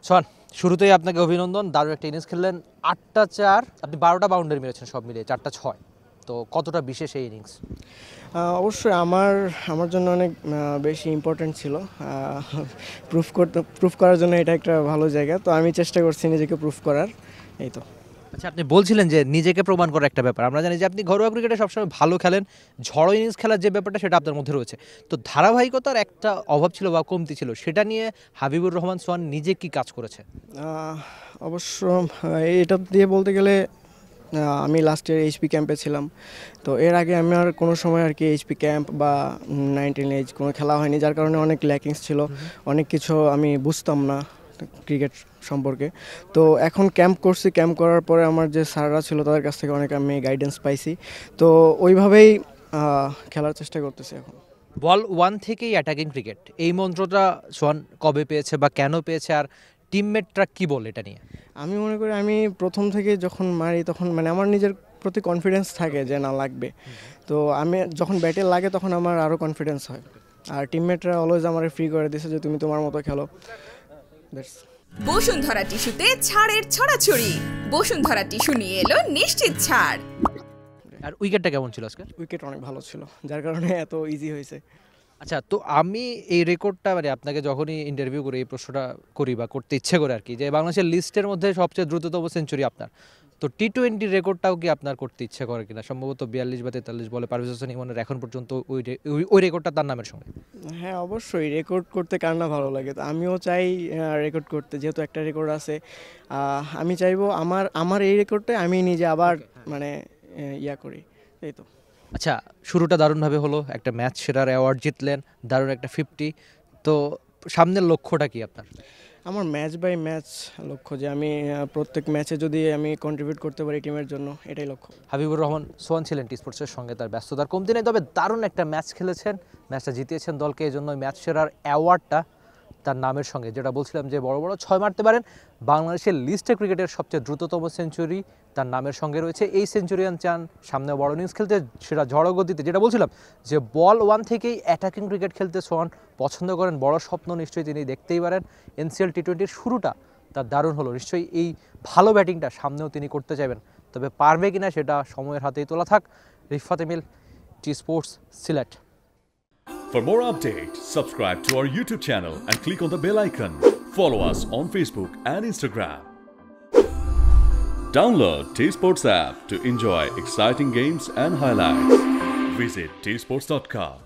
সোহান, শুরুতেই আপনাকে অভিনন্দন, দারুণ একটা ইনিংস খেললেন। 8টা 4, আপনি 12টা বাউন্ডারি মেরেছেন সব মিলিয়ে, 4টা 6। তো কতটা বিশেষ এই ইনিংস? অবশ্যই আমার জন্য অনেক বেশি ইম্পর্ট্যান্ট ছিল। প্রুফ করার জন্য এটা একটা ভালো জায়গা, তো আমি চেষ্টা করছি নিজেকে প্রুফ করার, এই তো। আচ্ছা, আপনি বলছিলেন যে নিজেকে প্রমাণ করার একটা ব্যাপার। আমরা জানি যে আপনি ঘরোয়া ক্রিকেটে সবসময় ভালো খেলেন, ঝড়ো ইনিংস খেলার যে ব্যাপারটা সেটা আপনার মধ্যে রয়েছে। তো ধারাবাহিকতার একটা অভাব ছিল বা কমতি ছিল, সেটা নিয়ে হাবিবুর রহমান সোহান নিজে কি কাজ করেছে? অবশ্য এটা দিয়ে বলতে গেলে আমি লাস্ট ইয়ার এইচপি ক্যাম্পে ছিলাম, তো এর আগে আমি আর কোনো সময় আর কি এইচপি ক্যাম্প বা 19 এজ কোনো খেলা হয়নি, যার কারণে অনেক ল্যাকিংস ছিল, অনেক কিছু আমি বুঝতাম না ক্রিকেট সম্পর্কে। তো এখন ক্যাম্প করছি, ক্যাম্প করার পরে আমার যে স্যাররা ছিল তাদের কাছ থেকে অনেক আমি গাইডেন্স পাইছি, তো ওইভাবেই খেলার চেষ্টা করতেছি এখন। বল 1 থেকেই অ্যাটাকিং ক্রিকেট, এই মন্ত্রটা সোহান কবে পেয়েছে বা কেন পেয়েছে, আর টিমমেটরা কি বলে এটা নিয়ে? আমি মনে করি আমি প্রথম থেকে যখন মারি তখন মানে আমার নিজের প্রতি কনফিডেন্স থাকে যে না লাগবে, তো আমি যখন ব্যাটে লাগে তখন আমার আরও কনফিডেন্স হয়। আর টিমমেটরা অলওয়েজ আমার ফ্রি করে দিয়েছে যে তুমি তোমার মতো খেলো। বসুন্ধরা টিস্যুতে ছাড়ের ছড়াছড়ি। বসুন্ধরা টিস্যু নিয়ে এলো নিশ্চিত ছাড়। আর উইকেটটা কেমন ছিল আজকে? উইকেট অনেক ভালো ছিল, যার কারণে এত ইজি হয়েছে। আচ্ছা, তো আমি এই রেকর্ডটা মানে আপনাকে যখনই ইন্টারভিউ করি এই প্রশ্নটা করি বা করতে ইচ্ছে করে আর কি, যে বাংলাদেশের লিস্টের মধ্যে সবচেয়ে দ্রুততম সেঞ্চুরি আপনার, তো টি-20 রেকর্ডটাও কি আপনার করতে ইচ্ছে করে কিনা? সম্ভবত 42 বা 43 বলে পারভেজ হোসেন ইমনের এখন পর্যন্ত ওই রেকর্ডটা তার নামের সঙ্গে। হ্যাঁ, অবশ্যই রেকর্ড করতে কার না ভালো লাগে, তো আমিও চাই রেকর্ড করতে, যেহেতু একটা রেকর্ড আছে। আমি চাইবো আমার এই রেকর্ডটা আমি নিজে আবার মানে ইয়া করি, এই তো। আচ্ছা, শুরুটা দারুণভাবে হলো, একটা ম্যাচ সেরার অ্যাওয়ার্ড জিতলেন, দারুণ একটা 50। তো সামনের লক্ষ্যটা কি আপনার? আমার ম্যাচ বাই ম্যাচ লক্ষ্য, যে আমি প্রত্যেক ম্যাচে যদি আমি কন্ট্রিবিউট করতে পারি টিমের জন্য, এটাই লক্ষ্য। হাবিবুর রহমান সোহান ছিলেন টি স্পোর্টসের সঙ্গে, তার ব্যস্ততার কমতি নেই, তবে দারুণ একটা ম্যাচ খেলেছেন, ম্যাচটা জিতিয়েছেন দলকে, এই জন্য ম্যাচ সেরার অ্যাওয়ার্ডটা তার নামের সঙ্গে, যেটা বলছিলাম যে বড় বড় 6 মারতে পারেন, বাংলাদেশের লিস্টে ক্রিকেটের সবচেয়ে দ্রুততম সেঞ্চুরি তার নামের সঙ্গে রয়েছে। এই সেঞ্চুরিয়ান চান সামনে বড় ইনিংস খেলতে, সেটা ঝড়ো গতিতে, যেটা বলছিলাম যে বল 1 থেকেই অ্যাটাকিং ক্রিকেট খেলতে সোহান পছন্দ করেন, বড় স্বপ্ন নিশ্চয়ই তিনি দেখতেই পারেন। এনসিএল টি-20 শুরুটা তার দারুণ হলো, নিশ্চয়ই এই ভালো ব্যাটিংটা সামনেও তিনি করতে চাইবেন, তবে পারবে কিনা সেটা সময়ের হাতেই তোলা থাক। Rifat Emil, T sports, Sylhet. For more updates, subscribe to our YouTube channel and click on the bell icon. Follow us on Facebook and Instagram. Download T-Sports app to enjoy exciting games and highlights. Visit tsports.com.